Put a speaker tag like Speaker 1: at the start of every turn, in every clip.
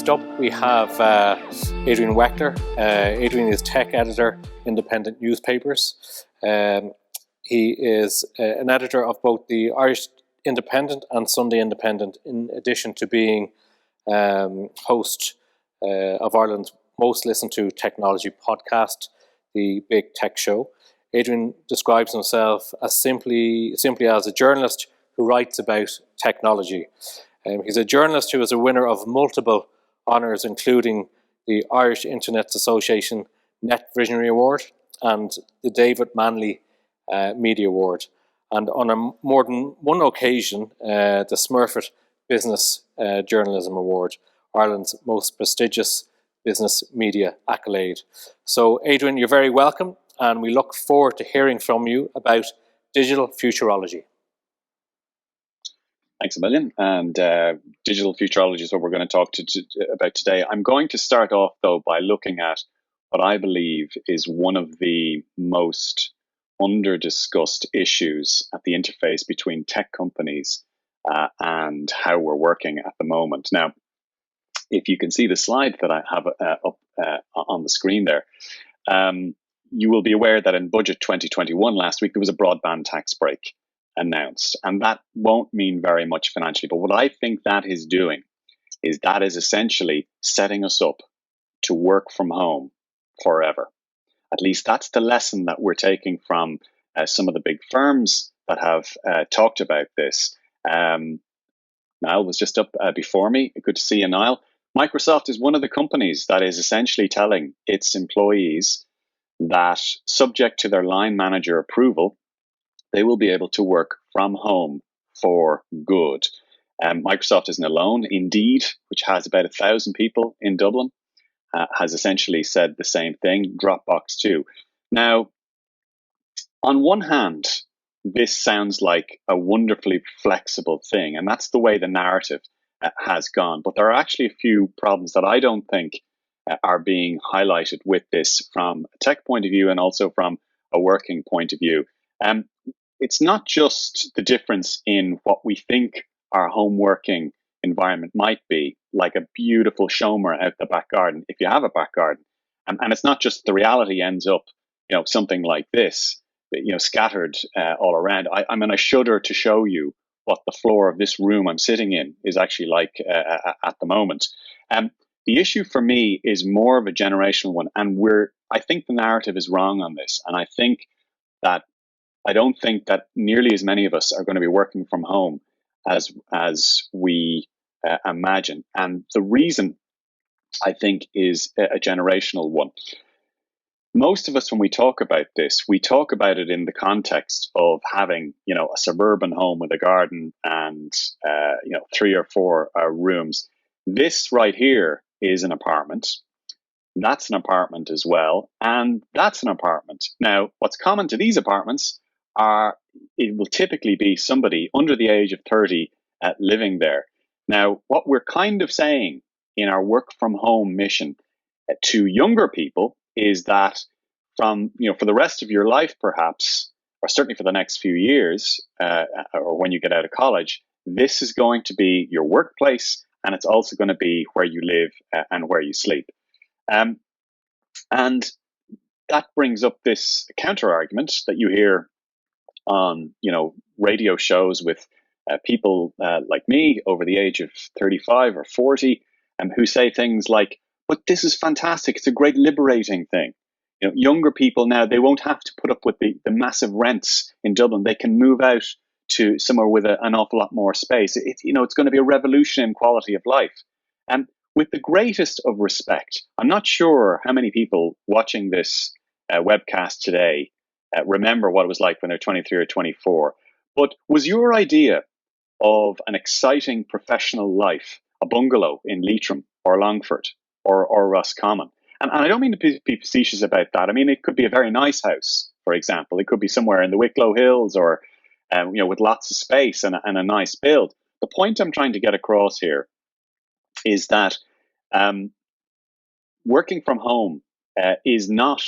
Speaker 1: Next up, we have Adrian Weckler. Adrian is tech editor, independent newspapers. He is an editor of both the Irish Independent and Sunday Independent, in addition to being host of Ireland's most listened to technology podcast, The Big Tech Show. Adrian describes himself as simply as a journalist who writes about technology. He's a journalist who is a winner of multiple honours, including the Irish Internet Association Net Visionary Award and the David Manley Media Award. And on more than one occasion, the Smurfit Business Journalism Award, Ireland's most prestigious business media accolade. So, Adrian, you're very welcome, and we look forward to hearing from you about digital futurology.
Speaker 2: Thanks a million. And digital futurology is what we're going to talk about today. I'm going to start off, though, by looking at what I believe is one of the most under-discussed issues at the interface between tech companies and how we're working at the moment. Now, if you can see the slide that I have up on the screen there, you will be aware that in Budget 2021 last week, there was a broadband tax break announced. And that won't mean very much financially. But what I think that is doing is that is essentially setting us up to work from home forever. At least that's the lesson that we're taking from some of the big firms that have talked about this. Niall was just up before me. Good to see you, Niall. Microsoft is one of the companies that is essentially telling its employees that, subject to their line manager approval, they will be able to work from home for good. Microsoft isn't alone. Indeed, which has about 1,000 people in Dublin, has essentially said the same thing. Dropbox too. Now, on one hand, this sounds like a wonderfully flexible thing, and that's the way the narrative has gone. But there are actually a few problems that I don't think are being highlighted with this from a tech point of view and also from a working point of view. It's not just the difference in what we think our home working environment might be, like a beautiful shomer out the back garden, if you have a back garden. And it's not just the reality ends up, something like this, scattered all around. I shudder to show you what the floor of this room I'm sitting in is actually like at the moment. The issue for me is more of a generational one. And I think the narrative is wrong on this. And I don't think that nearly as many of us are going to be working from home as we imagine. And the reason, I think, is a generational one. Most of us, when we talk about this, we talk about it in the context of having, a suburban home with a garden and, 3 or 4 rooms. This right here is an apartment. That's an apartment as well. And that's an apartment. Now, what's common to these apartments it will typically be somebody under the age of 30 living there. Now, what we're kind of saying in our work from home mission to younger people is that for the rest of your life, perhaps, or certainly for the next few years, or when you get out of college, this is going to be your workplace, and it's also going to be where you live and where you sleep. And that brings up this counter argument that you hear on, radio shows with people like me over the age of 35 or 40, who say things like, "But this is fantastic. It's a great liberating thing. Younger people now, they won't have to put up with the massive rents in Dublin. They can move out to somewhere with an awful lot more space. It's going to be a revolution in quality of life." And with the greatest of respect, I'm not sure how many people watching this webcast today remember what it was like when they're 23 or 24. But was your idea of an exciting professional life a bungalow in Leitrim or Longford or Roscommon? And I don't mean to be facetious about that. I mean, it could be a very nice house, for example. It could be somewhere in the Wicklow Hills or, with lots of space and a nice build. The point I'm trying to get across here is that working from home is not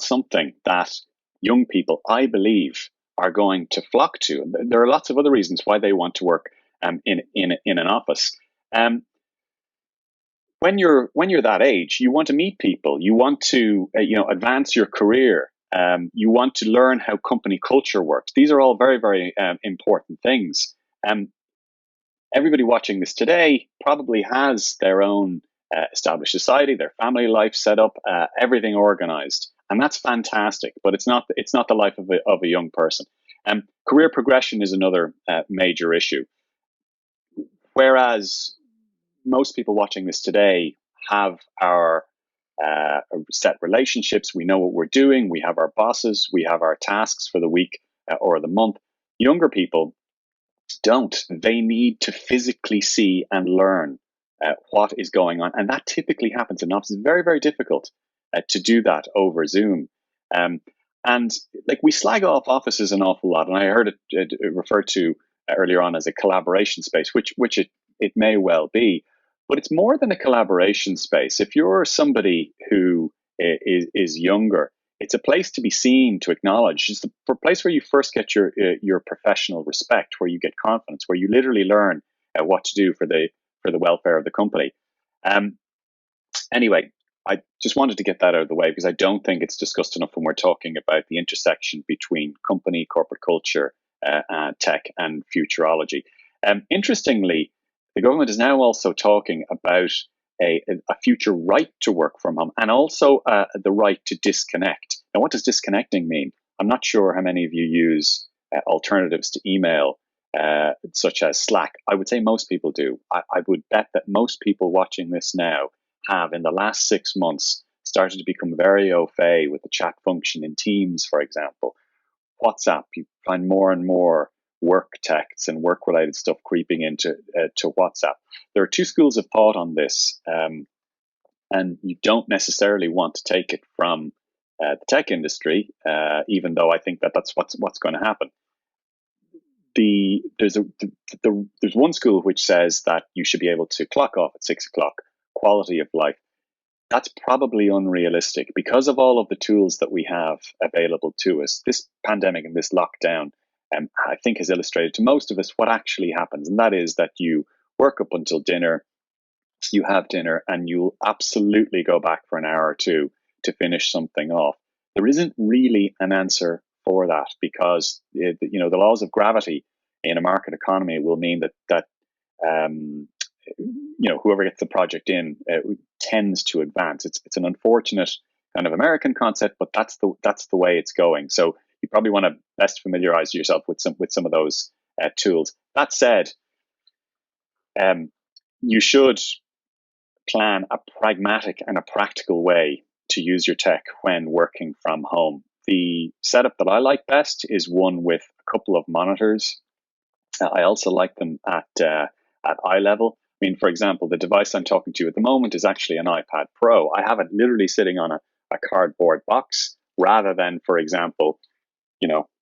Speaker 2: something that young people, I believe, are going to flock to. There are lots of other reasons why they want to work in an office. when you're that age, you want to meet people, you want to advance your career, you want to learn how company culture works. These are all very, very important things. Um, Everybody watching this today probably has their own established society, their family life set up, everything organized, and that's fantastic. But it's not the life of a young person. Career progression is another major issue. Whereas most people watching this today have our set relationships. We know what we're doing. We have our bosses. We have our tasks for the week or the month. Younger people don't. They need to physically see and learn what is going on. And that typically happens in offices. It's very, very difficult to do that over Zoom. Um, and like we slag off offices an awful lot. And I heard it referred to earlier on as a collaboration space, which it may well be. But it's more than a collaboration space. If you're somebody who is younger, it's a place to be seen, to acknowledge. It's a place where you first get your professional respect, where you get confidence, where you literally learn what to do for the welfare of the company. Um, anyway, I just wanted to get that out of the way because I don't think it's discussed enough when we're talking about the intersection between company, corporate culture, tech, and futurology. Interestingly, the government is now also talking about a future right to work from home and also the right to disconnect. Now, what does disconnecting mean? I'm not sure how many of you use alternatives to email, such as Slack. I would say most people do. I would bet that most people watching this now have, in the last 6 months, started to become very au fait with the chat function in Teams, for example. WhatsApp, you find more and more work texts and work related stuff creeping into to WhatsApp. There are two schools of thought on this, and you don't necessarily want to take it from the tech industry, even though I think that that's what's going to happen. There's one school which says that you should be able to clock off at 6 o'clock, quality of life. That's probably unrealistic because of all of the tools that we have available to us. This pandemic and this lockdown, I think, has illustrated to most of us what actually happens. And that is that you work up until dinner, you have dinner, and you'll absolutely go back for an hour or two to finish something off. There isn't really an answer for that because the laws of gravity in a market economy will mean that whoever gets the project in tends to advance. It's an unfortunate kind of American concept, but that's the way it's going. So you probably want to best familiarize yourself with some of those tools. That said, you should plan a pragmatic and a practical way to use your tech when working from home. The setup that I like best is one with a couple of monitors. I also like them at eye level. I mean, for example, the device I'm talking to you at the moment is actually an iPad Pro. I have it literally sitting on a cardboard box rather than, for example,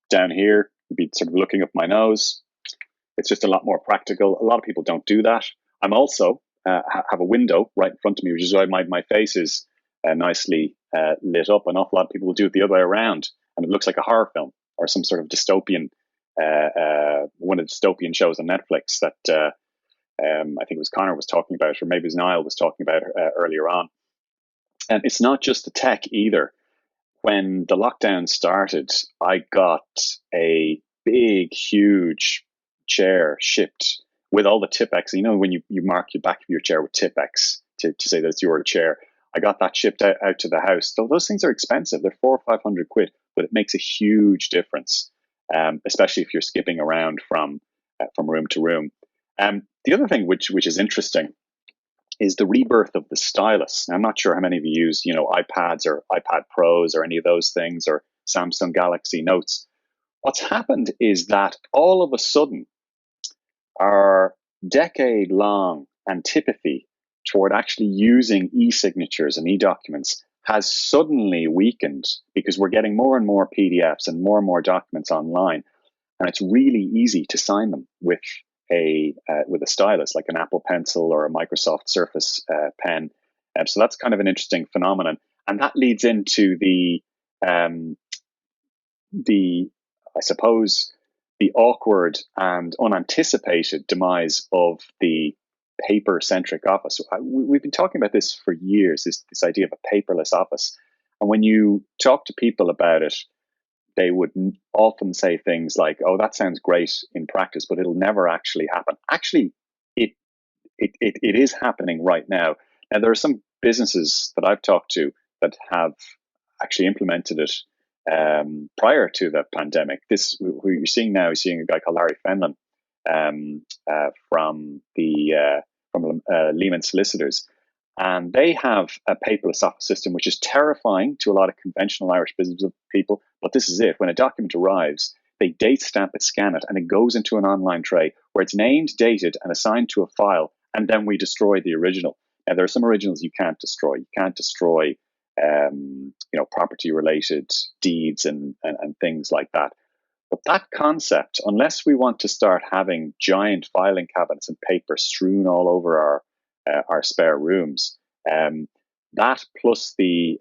Speaker 2: down here, you'd be sort of looking up my nose. It's just a lot more practical. A lot of people don't do that. I'm also have a window right in front of me, which is why my face is nicely lit up. An awful lot of people will do it the other way around, and it looks like a horror film or some sort of dystopian, one of the dystopian shows on Netflix that I think it was Connor was talking about, or maybe it was Niall was talking about earlier on. And it's not just the tech either. When the lockdown started, I got a big, huge chair shipped with all the Tipp-Ex. When you mark your back of your chair with Tipp-Ex to say that it's your chair. I got that shipped out to the house. So those things are expensive. They're £400 or £500, but it makes a huge difference, especially if you're skipping around from room to room. The other thing which is interesting is the rebirth of the stylus. Now, I'm not sure how many of you use, iPads or iPad Pros or any of those things, or Samsung Galaxy Notes. What's happened is that all of a sudden, our decade-long antipathy toward actually using e-signatures and e-documents has suddenly weakened because we're getting more and more PDFs and more documents online, and it's really easy to sign them with a stylus, like an Apple Pencil or a Microsoft Surface pen. So that's kind of an interesting phenomenon, and that leads into I suppose the awkward and unanticipated demise of the paper-centric office. We've been talking about this for years, this idea of a paperless office. And when you talk to people about it, they would often say things like, "Oh, that sounds great in practice, but it'll never actually happen." Actually, it is happening right now. Now, there are some businesses that I've talked to that have actually implemented it prior to the pandemic. This who you're seeing now is seeing a guy called Larry Fenlon from Lehman Solicitors. And they have a paperless office system, which is terrifying to a lot of conventional Irish business people. But this is it. When a document arrives, they date stamp it, scan it, and it goes into an online tray where it's named, dated, and assigned to a file. And then we destroy the original. Now, there are some originals you can't destroy. You can't destroy, property-related deeds and things like that. But that concept, unless we want to start having giant filing cabinets and paper strewn all over our spare rooms, that plus the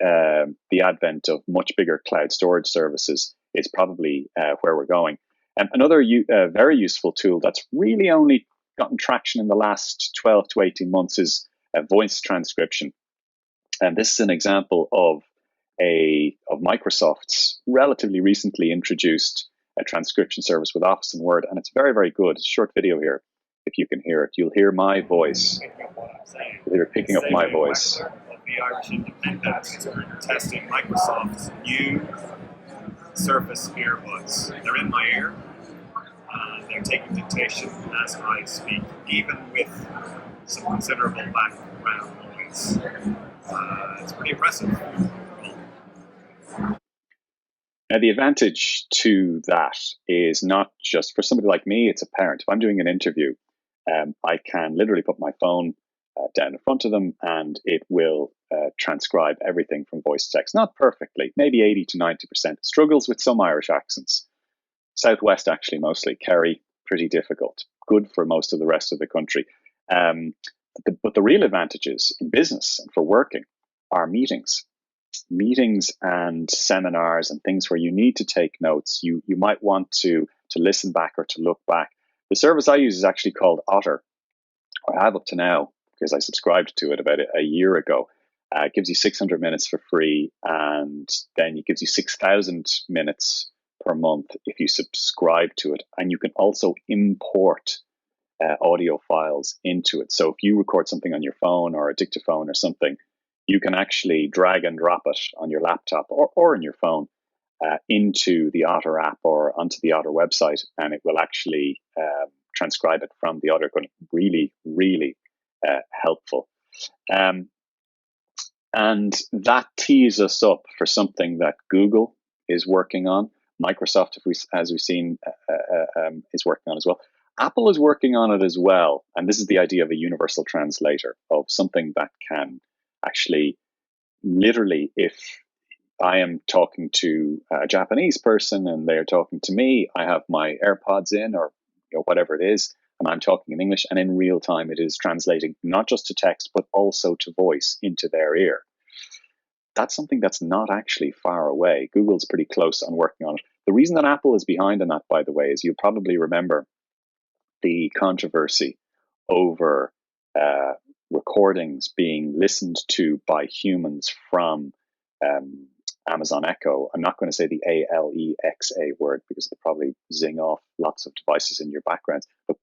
Speaker 2: advent of much bigger cloud storage services is probably where we're going. Another very useful tool that's really only gotten traction in the last 12 to 18 months is voice transcription. And this is an example of Microsoft's relatively recently introduced a transcription service with Office and Word, and it's very, very good. It's a short video here. If you can hear it, you'll hear my voice. They're picking up my voice.
Speaker 3: Of the Irish Independent testing Microsoft's new Surface earbuds. They're in my ear, and they're taking dictation as I speak, even with some considerable background noise. It's pretty impressive.
Speaker 2: Now, the advantage to that is not just for somebody like me, it's apparent. If I'm doing an interview, I can literally put my phone down in front of them and it will transcribe everything from voice to text. Not perfectly, maybe 80 to 90%. It struggles with some Irish accents. Southwest, actually, mostly. Kerry, pretty difficult. Good for most of the rest of the country. But the real advantages in business and for working are meetings and seminars and things where you need to take notes. You might want to listen back or to look back. The service I use is actually called Otter. I have up to now, because I subscribed to it about a year ago. It gives you 600 minutes for free, and then it gives you 6,000 minutes per month if you subscribe to it. And you can also import audio files into it. So if you record something on your phone or a dictaphone or something, you can actually drag and drop it on your laptop or in your phone into the Otter app or onto the Otter website, and it will actually transcribe it from the Otter. Really, really helpful. And that tees us up for something that Google is working on. Microsoft, as we've seen, is working on as well. Apple is working on it as well. And this is the idea of a universal translator, of something that can actually, literally, if I am talking to a Japanese person and they're talking to me, I have my AirPods in or whatever it is, and I'm talking in English, and in real time it is translating not just to text, but also to voice into their ear. That's something that's not actually far away. Google's pretty close on working on it. The reason that Apple is behind on that, by the way, is you'll probably remember the controversy over recordings being listened to by humans from Amazon Echo. I'm not going to say the Alexa word because it'll probably zing off lots of devices in your backgrounds. But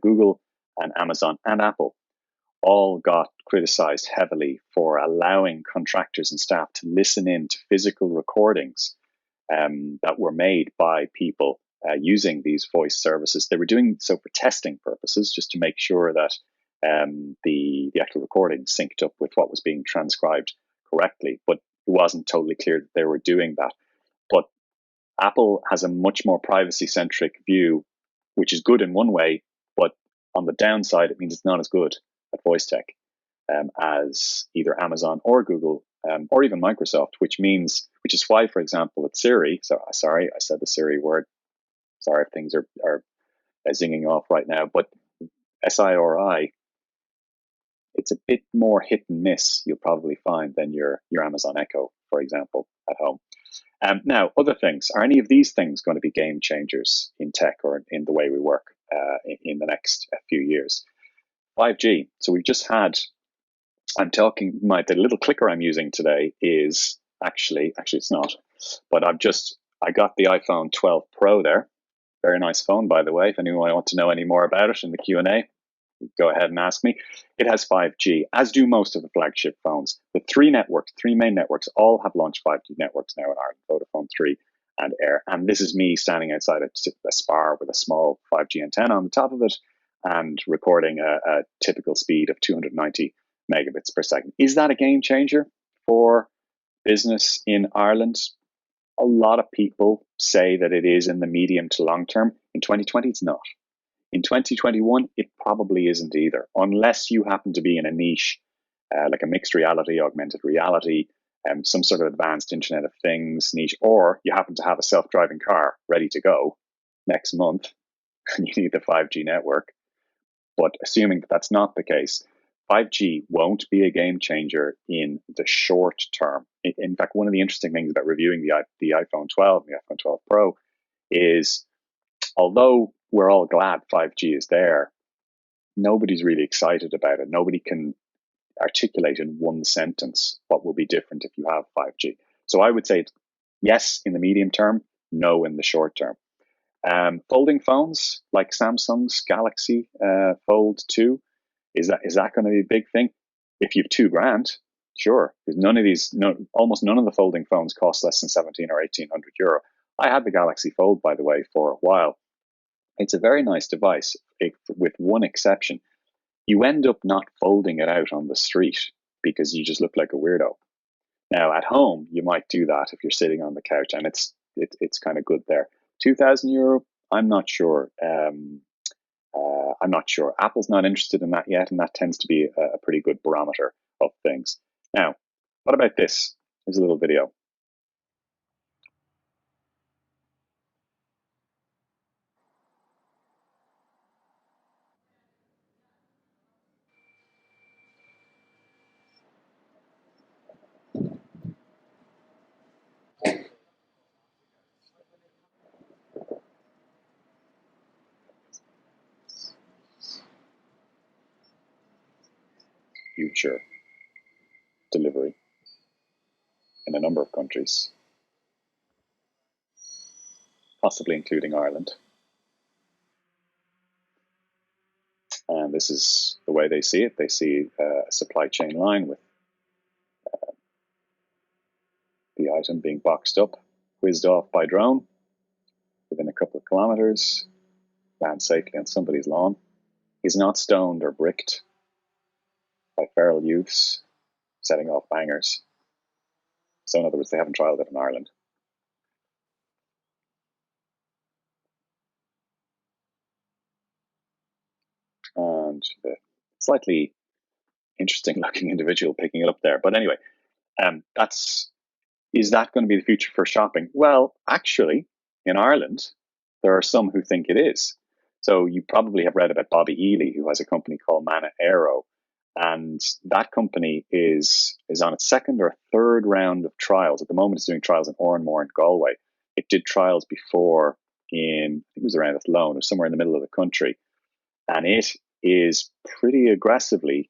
Speaker 2: Google and Amazon and Apple all got criticized heavily for allowing contractors and staff to listen in to physical recordings that were made by people using these voice services. They were doing so for testing purposes, just to make sure that the actual recording synced up with what was being transcribed correctly. But it wasn't totally clear that they were doing that. But Apple has a much more privacy-centric view, which is good in one way, but on the downside, it means it's not as good at voice tech as either Amazon or Google or even Microsoft, which is why, for example, with Siri, so sorry, I said the Siri word. Sorry if things are zinging off right now, but SIRI, it's a bit more hit and miss, you'll probably find, than your Amazon Echo, for example, at home. Now, other things. Are any of these things going to be game changers in tech or in the way we work in the next few years? 5G. So we've just had, the little clicker I'm using today is actually it's not, but I got the iPhone 12 Pro there. Very nice phone, by the way. If anyone wants to know any more about it in the Q&A, go ahead and ask me. It has 5G, as do most of the flagship phones. The three main networks, all have launched 5G networks now in Ireland: Vodafone, 3, and Air. And this is me standing outside a spar with a small 5G antenna on the top of it and recording a typical speed of 290 megabits per second. Is that a game changer for business in Ireland? A lot of people say that it is in the medium to long term. In 2020, it's not. In 2021, it probably isn't either, unless you happen to be in a niche like a mixed reality, augmented reality, some sort of advanced Internet of Things niche, or you happen to have a self-driving car ready to go next month and you need the 5G network. But assuming that that's not the case, 5G won't be a game changer in the short term. In fact, one of the interesting things about reviewing the iPhone 12 and the iPhone 12 Pro is, although we're all glad 5G is there, nobody's really excited about it. Nobody can articulate in one sentence what will be different if you have 5G. So I would say yes in the medium term, no in the short term. Folding phones like Samsung's Galaxy Fold 2, is that going to be a big thing? If you have $2,000, sure, because almost none of the folding phones cost less than 17 or 1800 euro. I had the Galaxy Fold, by the way, for a while. It's a very nice device, with one exception. You end up not folding it out on the street because you just look like a weirdo. Now, at home, you might do that if you're sitting on the couch, and it's kind of good there. €2,000, I'm not sure. I'm not sure. Apple's not interested in that yet, and that tends to be a pretty good barometer of things. Now, what about this? Here's a little video. Future delivery in a number of countries, possibly including Ireland. And this is the way they see it. They see a supply chain line with the item being boxed up, whizzed off by drone within a couple of kilometers, land safely on somebody's lawn. He's not stoned or bricked by feral youths setting off bangers. So in other words, they haven't trialled it in Ireland. And the slightly interesting looking individual picking it up there. But anyway, is that going to be the future for shopping? Well, actually, in Ireland, there are some who think it is. So you probably have read about Bobby Healy, who has a company called Mana Aero. And that company is on its second or third round of trials. At the moment, it's doing trials in Oranmore and Galway. It did trials before I think it was around Athlone or somewhere in the middle of the country. And it is pretty aggressively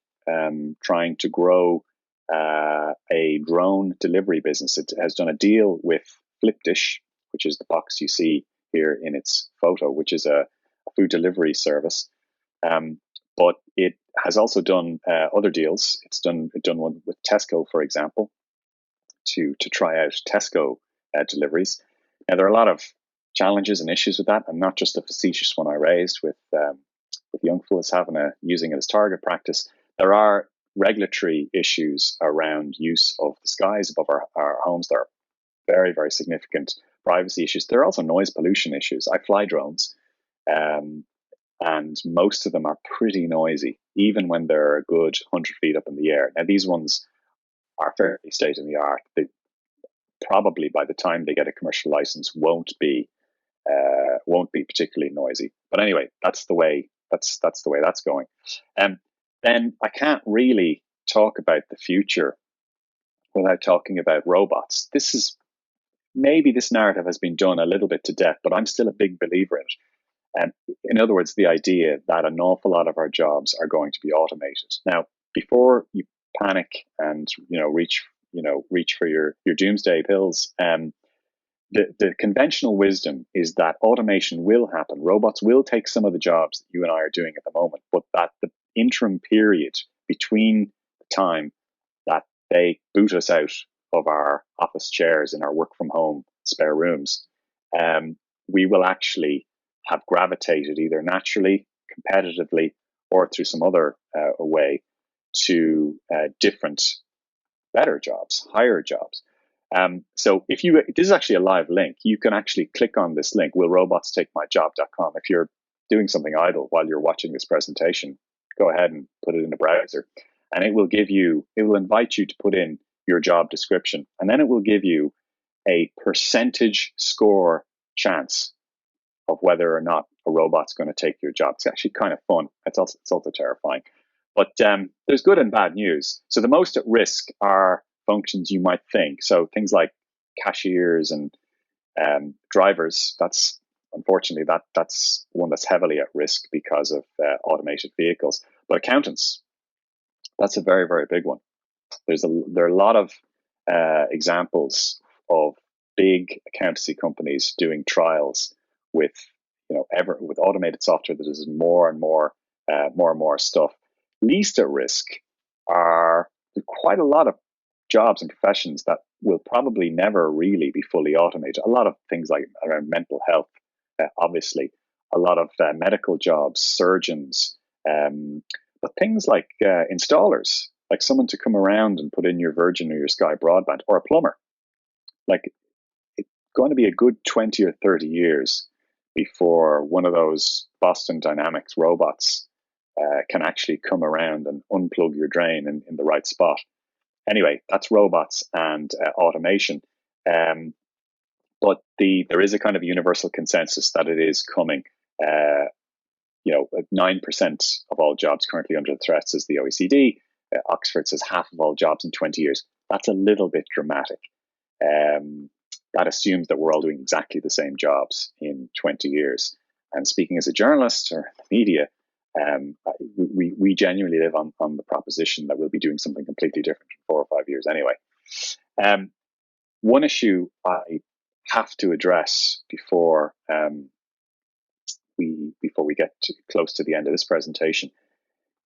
Speaker 2: trying to grow a drone delivery business. It has done a deal with Flipdish, which is the box you see here in its photo, which is a food delivery service. But it has also done other deals. It's done one with Tesco, for example, to try out Tesco deliveries. Now, there are a lot of challenges and issues with that, and not just the facetious one I raised with young fellas using it as target practice. There are regulatory issues around use of the skies above our homes. There are very, very significant privacy issues. There are also noise pollution issues. I fly drones, and most of them are pretty noisy, even when they're a good 100 feet up in the air. Now, these ones are fairly state of the art. They probably, by the time they get a commercial license, won't be particularly noisy. But anyway, that's the way that's going. Then I can't really talk about the future without talking about robots. Maybe this narrative has been done a little bit to death, but I'm still a big believer in it. In other words, the idea that an awful lot of our jobs are going to be automated. Now, before you panic and reach for your doomsday pills, the conventional wisdom is that automation will happen. Robots will take some of the jobs that you and I are doing at the moment, but that the interim period between the time that they boot us out of our office chairs in our work from home spare rooms, we will actually have gravitated either naturally, competitively, or through some other way to different, better jobs, higher jobs. So this is actually a live link. You can actually click on this link, willrobotstakemyjob.com. If you're doing something idle while you're watching this presentation, go ahead and put it in the browser. And it will invite you to put in your job description. And then it will give you a percentage score chance of whether or not a robot's going to take your job. It's actually kind of fun. It's also terrifying. But there's good and bad news. So the most at risk are functions you might think. So things like cashiers and drivers. Unfortunately that's one that's heavily at risk because of automated vehicles. But accountants, that's a very, very big one. There are a lot of examples of big accountancy companies doing trials with with automated software that does more and more stuff. Least at risk are quite a lot of jobs and professions that will probably never really be fully automated. A lot of things like around mental health, obviously, a lot of medical jobs, surgeons, but things like installers, like someone to come around and put in your Virgin or your Sky broadband, or a plumber. Like, it's going to be a good 20 or 30 years before one of those Boston Dynamics robots can actually come around and unplug your drain in the right spot. Anyway, that's robots and automation. But there is a kind of universal consensus that it is coming. 9% of all jobs currently under threat, says the OECD. Oxford says half of all jobs in 20 years. That's a little bit dramatic. That assumes that we're all doing exactly the same jobs in 20 years. And speaking as a journalist or the media, we genuinely live on the proposition that we'll be doing something completely different in 4 or 5 years anyway. One issue I have to address before we get close to the end of this presentation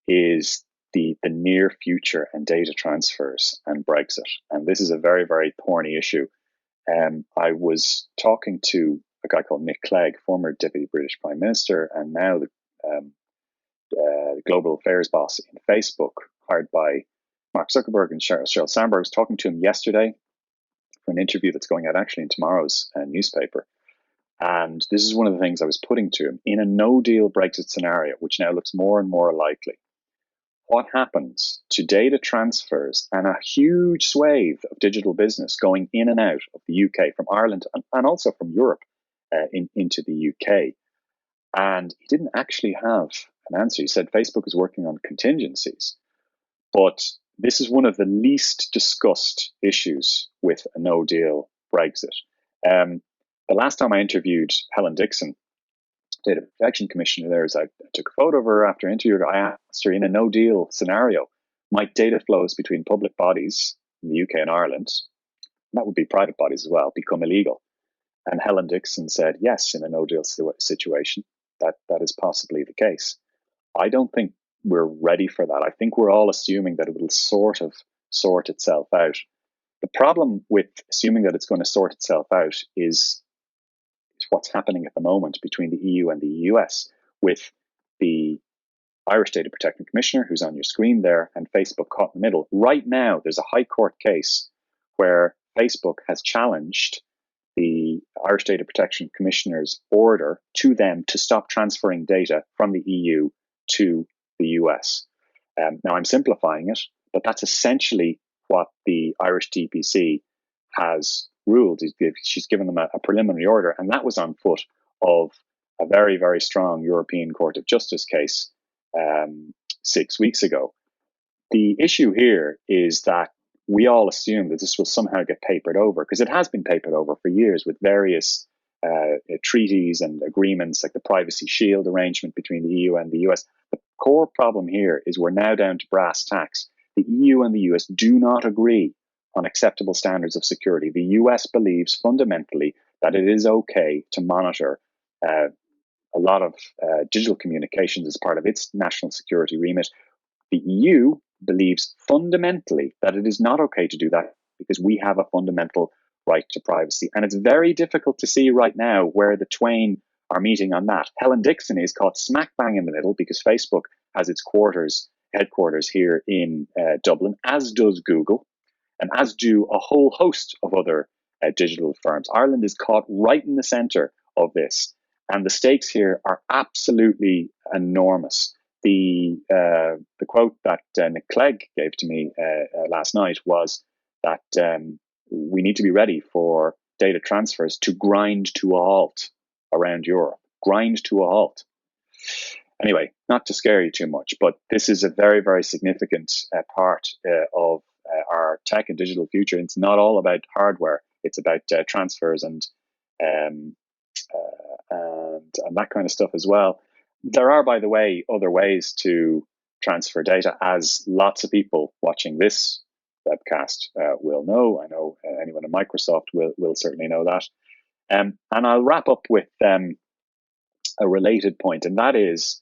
Speaker 2: is the near future and data transfers and Brexit. And this is a very, very thorny issue. I was talking to a guy called Nick Clegg, former Deputy British Prime Minister, and now the global affairs boss in Facebook, hired by Mark Zuckerberg and Sheryl Sandberg. I was talking to him yesterday for an interview that's going out actually in tomorrow's newspaper. And this is one of the things I was putting to him. In a no-deal Brexit scenario, which now looks more and more likely, what happens to data transfers and a huge swathe of digital business going in and out of the UK, from Ireland and also from Europe into the UK? And he didn't actually have an answer. He said Facebook is working on contingencies. But this is one of the least discussed issues with a no-deal Brexit. The last time I interviewed Helen Dixon, Data Protection Commissioner there, I took a photo of her after I interviewed her. I asked her, in a no-deal scenario, might data flows between public bodies in the UK and Ireland, and that would be private bodies as well, become illegal? And Helen Dixon said, yes, in a no-deal situation, that is possibly the case. I don't think we're ready for that. I think we're all assuming that it will sort of sort itself out. The problem with assuming that it's going to sort itself out is what's happening at the moment between the EU and the US, with the Irish Data Protection Commissioner, who's on your screen there, and Facebook caught in the middle. Right now, there's a High Court case where Facebook has challenged the Irish Data Protection Commissioner's order to them to stop transferring data from the EU to the US. Now, I'm simplifying it, but that's essentially what the Irish DPC has ruled. She's given them a preliminary order, and that was on foot of a very, very strong European Court of Justice case 6 weeks ago. The issue here is that we all assume that this will somehow get papered over, because it has been papered over for years with various treaties and agreements like the Privacy Shield arrangement between the EU and the US. The core problem here is we're now down to brass tacks. The EU and the US do not agree on acceptable standards of security. The US believes fundamentally that it is okay to monitor a lot of digital communications as part of its national security remit. The EU believes fundamentally that it is not okay to do that because we have a fundamental right to privacy. And it's very difficult to see right now where the twain are meeting on that. Helen Dixon is caught smack bang in the middle because Facebook has its headquarters here in Dublin, as does Google, and as do a whole host of other digital firms. Ireland is caught right in the center of this. And the stakes here are absolutely enormous. The quote that Nick Clegg gave to me last night was that we need to be ready for data transfers to grind to a halt around Europe. Grind to a halt. Anyway, not to scare you too much, but this is a very, very significant part of our tech and digital future. It's not all about hardware. It's about transfers and that kind of stuff as well. There are, by the way, other ways to transfer data, as lots of people watching this webcast will know. I know anyone at Microsoft will certainly know that. And I'll wrap up with a related point, and that is,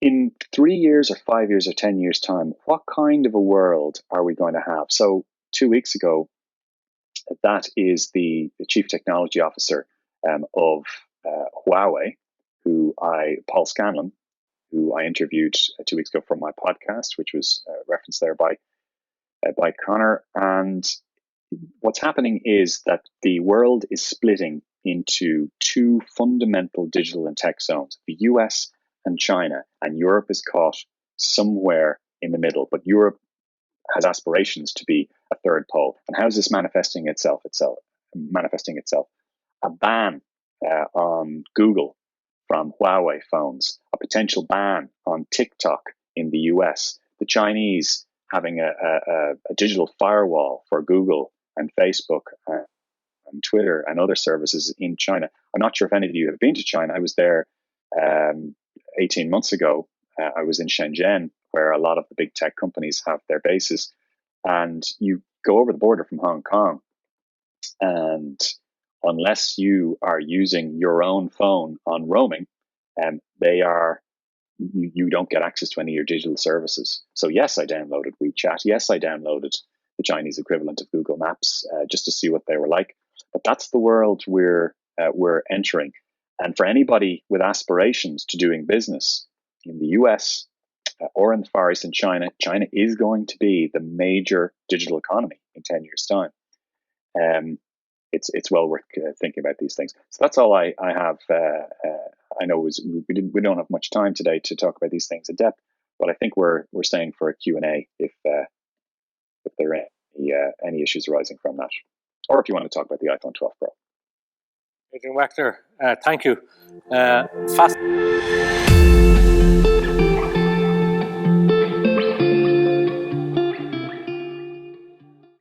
Speaker 2: in 3 years or 5 years or 10 years' time, what kind of a world are we going to have? So 2 weeks ago, that is the chief technology officer of Huawei, Paul Scanlon, who I interviewed 2 weeks ago from my podcast, which was referenced there by Connor. And what's happening is that the world is splitting into two fundamental digital and tech zones, the US and China, and Europe is caught somewhere in the middle. But Europe has aspirations to be a third pole. And how is this manifesting itself? A ban on Google from Huawei phones, a potential ban on TikTok in the US, the Chinese having a digital firewall for Google and Facebook and Twitter and other services in China. I'm not sure if any of you have been to China. I was there 18 months ago. I was in Shenzhen, where a lot of the big tech companies have their bases. And you go over the border from Hong Kong, and unless you are using your own phone on roaming, you don't get access to any of your digital services. So yes, I downloaded WeChat. Yes, I downloaded the Chinese equivalent of Google Maps just to see what they were like. But that's the world we're entering. And for anybody with aspirations to doing business in the US or in the Far East in China, China is going to be the major digital economy in 10 years' time. It's well worth thinking about these things. So that's all I have. I know we don't have much time today to talk about these things in depth, but I think we're staying for a Q&A if there are any issues arising from that, or if you want to talk about the iPhone 12 Pro.
Speaker 1: Adrian Weckler, thank you.